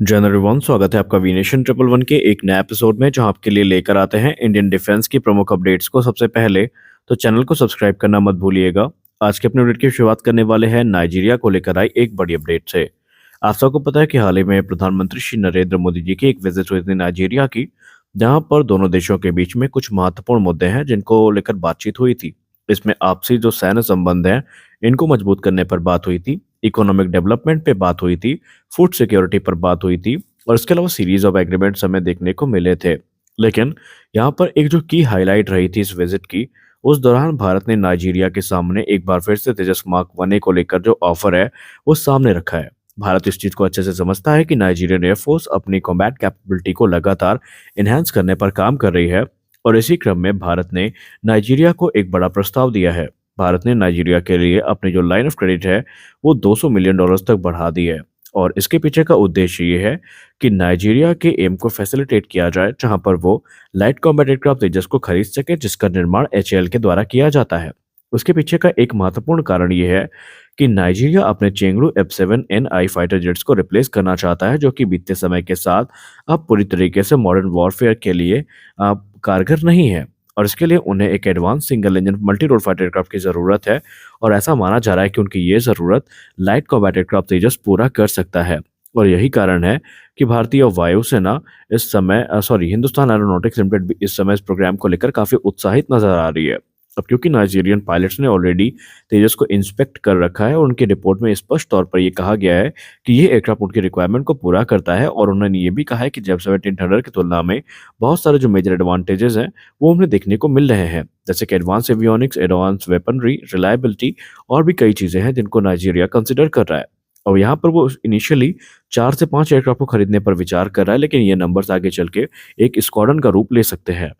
General one स्वागत है आपका वीनेशन ट्रिपल वन के एक नए एपिसोड में जहां आपके लिए लेकर आते हैं इंडियन डिफेंस की प्रमुख अपडेट्स को सबसे पहले। तो चैनल को सब्सक्राइब करना मत भूलिएगा। आज के अपने अपडेट की शुरुआत करने वाले हैं नाइजीरिया को लेकर आई एक बड़ी अपडेट से। आप सबको पता है कि हाल ही में प्रधानमंत्री श्री नरेंद्र मोदी जी की एक विजिट हुई थी नाइजीरिया की, जहां पर दोनों देशों के बीच में कुछ महत्वपूर्ण मुद्दे हैं जिनको लेकर बातचीत हुई थी। इसमें आपसी जो सैन्य संबंध हैं इनको मजबूत करने पर बात हुई थी, इकोनॉमिक डेवलपमेंट पे बात हुई थी, फूड सिक्योरिटी पर बात हुई थी और इसके अलावा सीरीज ऑफ एग्रीमेंट्स हमें देखने को मिले थे। लेकिन यहाँ पर एक जो की हाईलाइट रही थी इस विजिट की, उस दौरान भारत ने नाइजीरिया के सामने एक बार फिर से तेजस मार्क 1A को लेकर जो ऑफर है वो सामने रखा है। भारत इस चीज को अच्छे से समझता है कि नाइजीरियन एयरफोर्स अपनी कॉम्बैट कैपेबिलिटी को लगातार इनहेंस करने पर काम कर रही है और इसी क्रम में भारत ने नाइजीरिया को एक बड़ा प्रस्ताव दिया है। भारत ने नाइजीरिया के लिए अपनी जो लाइन ऑफ क्रेडिट है वो $200 मिलियन तक बढ़ा दी है और इसके पीछे का उद्देश्य ये है कि नाइजीरिया के एम को फैसिलिटेट किया जाए, जहां पर वो लाइट कॉम्बैट एयरक्राफ्ट तेजस को खरीद सके जिसका निर्माण एचएएल के द्वारा किया जाता है। उसके पीछे का एक महत्वपूर्ण कारण ये है कि नाइजीरिया अपने चेंगड़ू F7NI फाइटर जेट्स को रिप्लेस करना चाहता है, जो कि बीतते समय के साथ अब पूरी तरीके से मॉडर्न वॉरफेयर के लिए कारगर नहीं है और इसके लिए उन्हें एक advance single engine multi role fighter aircraft की ज़रूरत है और ऐसा माना जा रहा है कि उनकी ये ज़रूरत लाइट कॉम्बैट एयरक्राफ्ट तेजस पूरा कर सकता है। और यही कारण है कि भारतीय वायुसेना इस समय हिंदुस्तान एरोनॉटिक्स लिमिटेड भी इस समय इस प्रोग्राम को लेकर काफ़ी उत्साहित नजर आ रही है। अब क्योंकि नाइजीरियन पायलट्स ने ऑलरेडी तेजस को इंस्पेक्ट कर रखा है और उनकी रिपोर्ट में स्पष्ट तौर पर ये कहा गया है कि ये एयरक्राफ्ट उनकी रिक्वायरमेंट को पूरा करता है और उन्होंने ये भी कहा है कि जेफ 1700 की तुलना में बहुत सारे जो मेजर एडवांटेजेस हैं वो हमें देखने को मिल रहे हैं, जैसे कि advance avionics, advance weaponry, reliability और भी कई चीज़ें हैं जिनको नाइजीरिया कंसिडर कर रहा है। और यहाँ पर वो इनिशियली 4 से 5 एयरक्राफ्ट को खरीदने पर विचार कर रहा है, लेकिन ये नंबर्स आगे चल के एक स्क्वाड्रन का रूप ले सकते हैं।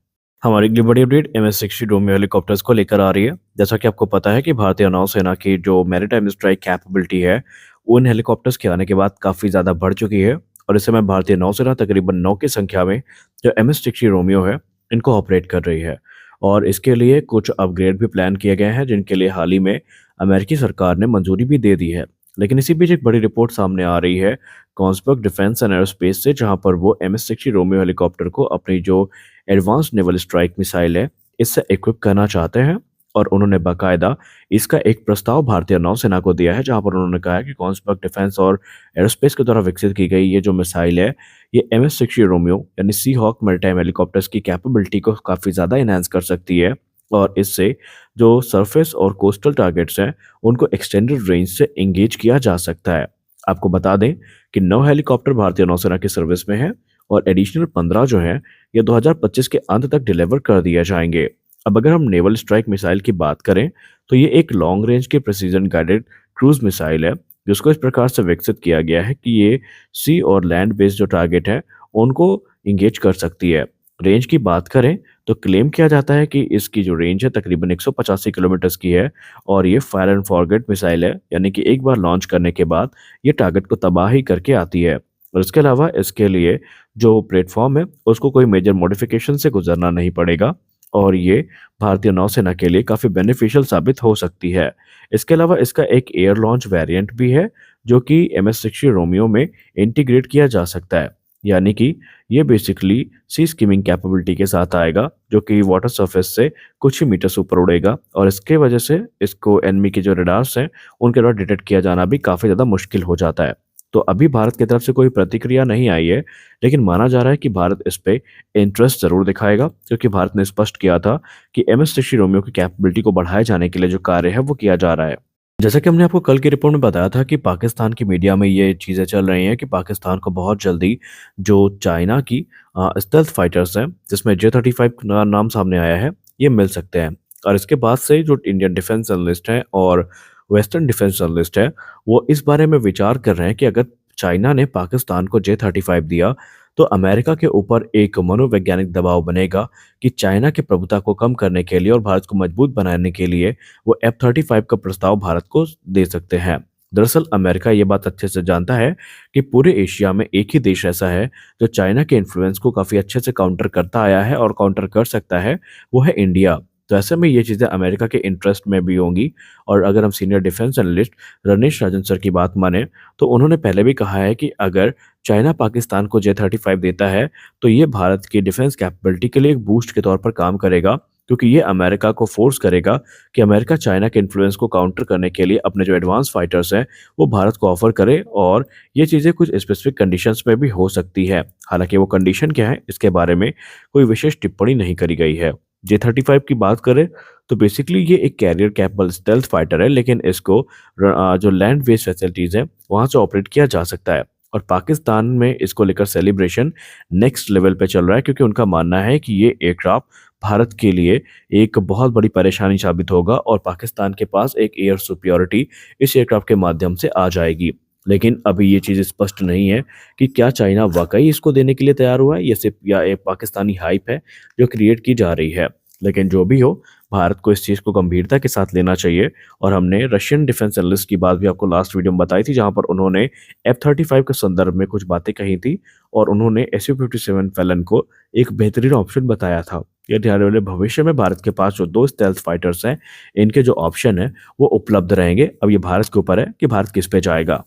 हमारी अगली बड़ी अपडेट MS-60 रोमियो हेलीकॉप्टर्स को लेकर आ रही है। जैसा कि आपको पता है कि भारतीय नौसेना की जो मैरीटाइम स्ट्राइक कैपेबिलिटी है उन हेलीकॉप्टर्स के आने के बाद काफ़ी ज़्यादा बढ़ चुकी है और इस समय भारतीय नौसेना तकरीबन 9 की संख्या में जो MS-60 रोमियो है इनको ऑपरेट कर रही है और इसके लिए कुछ अपग्रेड भी प्लान किए गए हैं जिनके लिए हाल ही में अमेरिकी सरकार ने मंजूरी भी दे दी है। लेकिन इसी बीच एक बड़ी रिपोर्ट सामने आ रही है कॉन्सबर्ग डिफेंस एंड एरोस्पेस से, जहां पर वो MS-60 रोमियो हेलीकॉप्टर को अपनी जो एडवांस नेवल स्ट्राइक मिसाइल है इससे इक्विप करना चाहते हैं और उन्होंने बाकायदा इसका एक प्रस्ताव भारतीय नौसेना को दिया है, जहां पर उन्होंने कहा है कि कॉन्सबर्ग डिफेंस और एरोस्पेस के द्वारा विकसित की गई ये जो मिसाइल है ये MS-60 रोमियो यानी सी हॉक मैरीटाइम हेलीकॉप्टर्स की कैपेबिलिटी को काफ़ी ज़्यादा इनहेंस कर सकती है और इससे जो सरफेस और कोस्टल टारगेट्स हैं उनको एक्सटेंडेड रेंज से एंगेज किया जा सकता है। आपको बता दें कि 9 हेलीकॉप्टर भारतीय नौसेना की सर्विस में है और एडिशनल 15 जो हैं ये 2025 के अंत तक डिलीवर कर दिए जाएंगे। अब अगर हम नेवल स्ट्राइक मिसाइल की बात करें तो ये एक लॉन्ग रेंज की प्रिसीजन गाइडेड क्रूज मिसाइल है, जिसको इस प्रकार से विकसित किया गया है कि ये सी और लैंड बेस्ड जो टारगेट है उनको इंगेज कर सकती है। रेंज की बात करें तो क्लेम किया जाता है कि इसकी जो रेंज है तकरीबन 185 किलोमीटर की है और ये फायर एंड फॉरगेट मिसाइल है, यानी कि एक बार लॉन्च करने के बाद ये टारगेट को तबाह ही करके आती है। और इसके अलावा इसके लिए जो प्लेटफॉर्म है उसको कोई मेजर मॉडिफिकेशन से गुजरना नहीं पड़ेगा और ये भारतीय नौसेना के लिए काफ़ी बेनिफिशियल साबित हो सकती है। इसके अलावा इसका एक एयर लॉन्च वेरिएंट भी है जो कि MS-60 रोमियो में इंटीग्रेट किया जा सकता है, यानी कि ये बेसिकली सी स्किमिंग कैपेबिलिटी के साथ आएगा जो कि वाटर सरफेस से कुछ ही मीटर ऊपर उड़ेगा और इसके वजह से इसको एनिमी के जो रडार्स हैं उनके द्वारा डिटेक्ट किया जाना भी काफ़ी ज़्यादा मुश्किल हो जाता है। तो अभी भारत की तरफ से कोई प्रतिक्रिया नहीं आई है, लेकिन माना जा रहा है कि भारत इस पे इंटरेस्ट ज़रूर दिखाएगा, क्योंकि भारत ने स्पष्ट किया था कि MS-60 रोमियो की कैपेबिलिटी को बढ़ाए जाने के लिए जो कार्य है वो किया जा रहा है। जैसा कि हमने आपको कल की रिपोर्ट में बताया था कि पाकिस्तान की मीडिया में ये चीज़ें चल रही हैं कि पाकिस्तान को बहुत जल्दी जो चाइना की स्टेल्थ फाइटर्स हैं जिसमें J-35 नाम सामने आया है ये मिल सकते हैं और इसके बाद से जो इंडियन डिफेंस एनालिस्ट हैं और वेस्टर्न डिफेंस एनालिस्ट है वो इस बारे में विचार कर रहे हैं कि अगर चाइना ने पाकिस्तान को J-35 दिया तो अमेरिका के ऊपर एक मनोवैज्ञानिक दबाव बनेगा कि चाइना की प्रभुता को कम करने के लिए और भारत को मजबूत बनाने के लिए वो F-35 का प्रस्ताव भारत को दे सकते हैं। दरअसल अमेरिका ये बात अच्छे से जानता है कि पूरे एशिया में एक ही देश ऐसा है जो चाइना के इन्फ्लुएंस को काफ़ी अच्छे से काउंटर करता आया है और काउंटर कर सकता है, वो है इंडिया। तो ऐसे में ये चीज़ें अमेरिका के इंटरेस्ट में भी होंगी। और अगर हम सीनियर डिफेंस एनालिस्ट रनीश राजन सर की बात माने, तो उन्होंने पहले भी कहा है कि अगर चाइना पाकिस्तान को J-35 देता है, तो ये भारत की डिफेंस कैपेबिलिटी के लिए एक बूस्ट के तौर पर काम करेगा, क्योंकि ये अमेरिका को फोर्स करेगा कि अमेरिका चाइना के इन्फ्लुएंस को काउंटर करने के लिए अपने जो एडवांस फाइटर्स हैं, वो भारत को ऑफर करे। और ये चीज़ें कुछ स्पेसिफिक कंडीशंस में भी हो सकती है। हालांकि वो कंडीशन क्या है, इसके बारे में कोई विशेष टिप्पणी नहीं करी गई है। J-35 की बात करें तो बेसिकली ये एक कैरियर कैपेबल स्टेल्थ फाइटर है, लेकिन इसको जो लैंड बेस्ड फैसिलिटीज़ हैं वहाँ से ऑपरेट किया जा सकता है। और पाकिस्तान में इसको लेकर सेलिब्रेशन नेक्स्ट लेवल पे चल रहा है, क्योंकि उनका मानना है कि ये एयरक्राफ्ट भारत के लिए एक बहुत बड़ी परेशानी साबित होगा और पाकिस्तान के पास एक एयर सुपियोरिटी इस एयरक्राफ्ट के माध्यम से आ जाएगी। लेकिन अभी ये चीज़ स्पष्ट नहीं है कि क्या चाइना वाकई इसको देने के लिए तैयार हुआ है, या एक पाकिस्तानी हाइप है जो क्रिएट की जा रही है। लेकिन जो भी हो, भारत को इस चीज़ को गंभीरता के साथ लेना चाहिए। और हमने रशियन डिफेंस एनालिस्ट की बात भी आपको लास्ट वीडियो में बताई थी, जहां पर उन्होंने F-35 के संदर्भ में कुछ बातें कही थी और उन्होंने Su-57 फैलन को एक बेहतरीन ऑप्शन बताया था। यदि आने वाले भविष्य में भारत के पास जो 2 स्टेल्थ फाइटर्स हैं, इनके जो ऑप्शन है वो उपलब्ध रहेंगे। अब ये भारत के ऊपर है कि भारत किस पे जाएगा।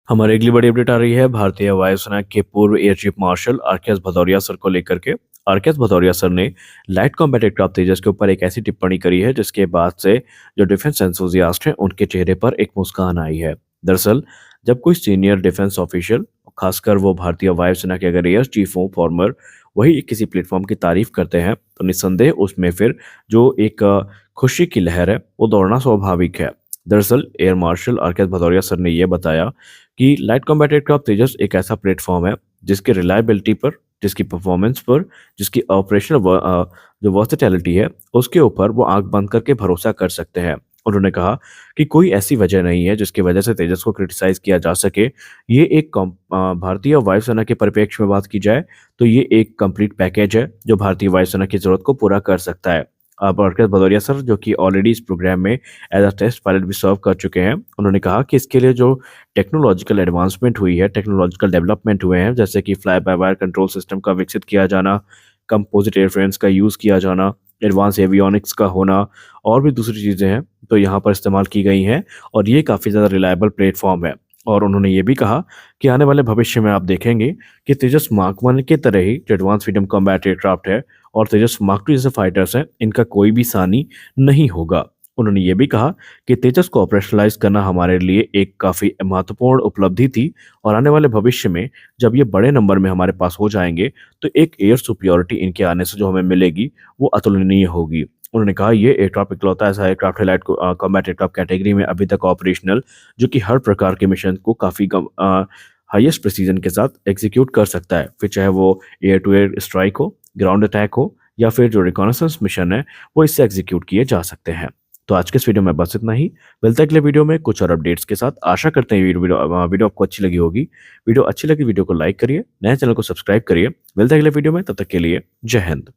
हमारी अगली बड़ी अपडेट आ रही है भारतीय वायुसेना के पूर्व air chief marshal R K S. Bhadauria sir को लेकर के। आर.के.एस. भदौरिया सर ने लाइट कॉम्बैट एयरक्राफ्ट तेजस के ऊपर एक ऐसी टिप्पणी करी है जिसके बाद से जो डिफेंस एंथुसियास्ट हैं उनके चेहरे पर एक मुस्कान आई है। दरअसल जब कोई सीनियर डिफेंस ऑफिशियल, खासकर वो भारतीय वायुसेना के अगर एयर चीफ हों फॉर्मर, वही किसी प्लेटफॉर्म की तारीफ करते हैं, तो निस्संदेह उसमें फिर जो एक खुशी की लहर है वो दौड़ना स्वाभाविक है। दरअसल air marshal R K S. Bhadauria sir ने यह बताया कि लाइट कॉम्बैट एयरक्राफ्ट तेजस एक ऐसा प्लेटफॉर्म है जिसकी रिलायबिलिटी पर, जिसकी परफॉर्मेंस पर, जिसकी ऑपरेशनल जो वर्सेटैलिटी है उसके ऊपर वो आंख बंद करके भरोसा कर सकते हैं। उन्होंने कहा कि कोई ऐसी वजह नहीं है जिसकी वजह से तेजस को क्रिटिसाइज किया जा सके। ये एक भारतीय वायुसेना के परिप्रेक्ष्य में बात की जाए तो ये एक कंप्लीट पैकेज है जो भारतीय वायुसेना की जरूरत को पूरा कर सकता है। आर.के.एस. भदौरिया सर, जो कि ऑलरेडी इस प्रोग्राम में एज अ टेस्ट पायलट भी सर्व कर चुके हैं, उन्होंने कहा कि इसके लिए जो टेक्नोलॉजिकल एडवांसमेंट हुई है, टेक्नोलॉजिकल डेवलपमेंट हुए हैं, जैसे कि fly by wire control system का विकसित किया जाना, कंपोजिट एयरफ्रेम्स का यूज़ किया जाना, एडवांस एवियोनिक्स का होना और भी दूसरी चीज़ें हैं, तो यहाँ पर इस्तेमाल की गई हैं और ये काफ़ी ज़्यादा रिलायबल प्लेटफॉर्म है। और उन्होंने ये भी कहा कि आने वाले भविष्य में आप देखेंगे कि तेजस मार्क 1 के तरह ही जो एडवांस फ्रीडम कॉम्बैट एयरक्राफ्ट है और तेजस मार्क 2 जैसे फाइटर्स हैं, इनका कोई भी सानी नहीं होगा। उन्होंने ये भी कहा कि तेजस को ऑपरेशनलाइज करना हमारे लिए एक काफ़ी महत्वपूर्ण उपलब्धि थी और आने वाले भविष्य में जब ये बड़े नंबर में हमारे पास हो जाएंगे, तो एक एयर सुपियोरिटी इनके आने से जो हमें मिलेगी वो अतुलनीय होगी। उन्होंने कहा ये एयरक्राफ्ट इकलौता ऐसा एयरक्राफ्ट है लाइट कॉम्बैट एयरक्राफ्ट कैटेगरी में अभी तक ऑपरेशनल, जो कि हर प्रकार के मिशन को काफ़ी हाईएस्ट प्रिसीजन के साथ एग्जीक्यूट कर सकता है, फिर चाहे वो एयर टू एयर स्ट्राइक हो, ग्राउंड अटैक हो या फिर जो रिकॉनेसेंस मिशन है वो इससे एग्जीक्यूट किए जा सकते हैं। तो आज के इस वीडियो में बस इतना ही। मिलते हैं अगले वीडियो में कुछ और अपडेट्स के साथ। आशा करते हैं ये वीडियो आपको अच्छी लगी होगी। वीडियो अच्छी लगी वीडियो को लाइक करिए, नए चैनल को सब्सक्राइब करिए। मिलते हैं अगले वीडियो में, तब तक के लिए जय हिंद।